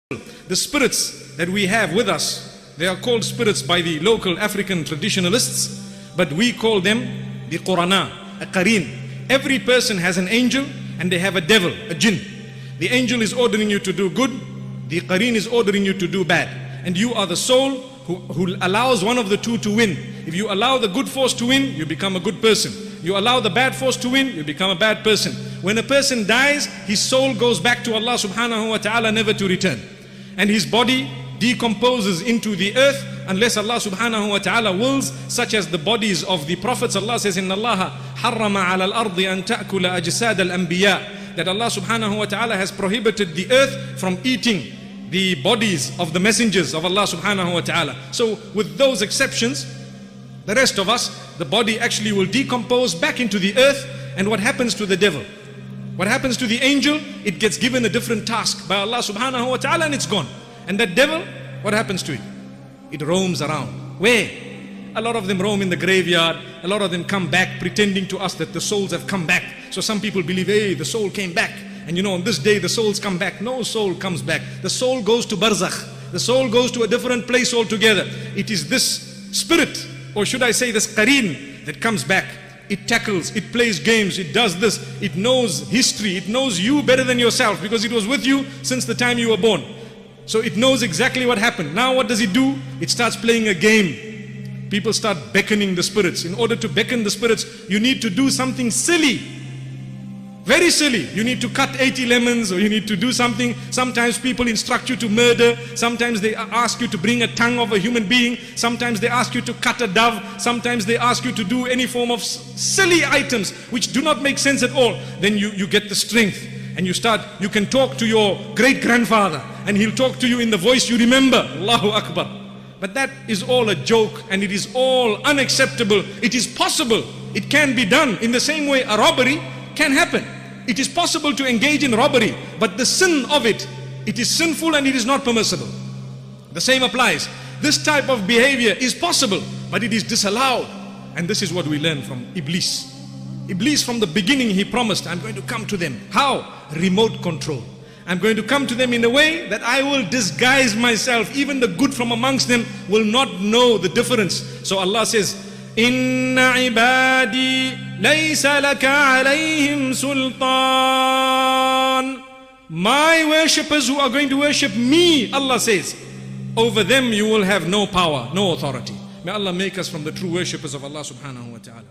The spirits that we have with us, they are called spirits by the local African traditionalists, but we call them the Qurana, a Qareen. Every person has an angel and they have a devil, a Jinn. The angel is ordering you to do good, the Qareen is ordering you to do bad. And you are the soul who allows one of the two to win. If you allow the good force to win, you become a good person. You allow the bad force to win, you become a bad person. When a person dies, his soul goes back to Allah subhanahu wa ta'ala, never to return. And his body decomposes into the earth unless Allah subhanahu wa ta'ala wills, such as the bodies of the prophets. Allah says, Inna Allah harrama ala al-ardi an ta'kula ajsad al-anbiya, that Allah subhanahu wa ta'ala has prohibited the earth from eating the bodies of the messengers of Allah subhanahu wa ta'ala. So with those exceptions, the rest of us, the body actually will decompose back into the earth. And what happens to the devil? What happens to the angel? It gets given a different task by Allah subhanahu wa ta'ala and it's gone. And that devil, what happens to it? It roams around. Where? A lot of them roam in the graveyard. A lot of them come back pretending to us that the souls have come back. So some people believe, hey, the soul came back. And you know, on this day the souls come back. No soul comes back. The soul goes to barzakh. The soul goes to a different place altogether. It is this spirit, or should I say this Qareen, that comes back. It tackles, it plays games, it does this, it knows history, it knows you better than yourself because it was with you since the time you were born. So it knows exactly what happened. Now what does it do? It starts playing a game. People start beckoning the spirits. In order to beckon the spirits, you need to do something silly. Very silly. You need to cut 80 lemons, or you need to do something. Sometimes people instruct you to murder. Sometimes they ask you to bring a tongue of a human being. Sometimes they ask you to cut a dove. Sometimes they ask you to do any form of silly items which do not make sense at all. Then you get the strength and you can talk to your great-grandfather and he'll talk to you in the voice you remember. Allahu Akbar. But that is all a joke and it is all unacceptable. It is possible. It can be done. In the same way, a robbery can happen. It is possible to engage in robbery, but the sin of it is sinful and it is not permissible. The same applies. This type of behavior is possible, but it is disallowed. And this is what we learn from Iblis. Iblis, from the beginning, he promised, I'm going to come to them. How? Remote control. I'm going to come to them in a way that I will disguise myself. Even the good from amongst them will not know the difference. So Allah says, Inna ibadi laysa laka alayhim sultan. My worshippers who are going to worship me, Allah says, over them you will have no power, no authority. May Allah make us from the true worshippers of Allah subhanahu wa ta'ala.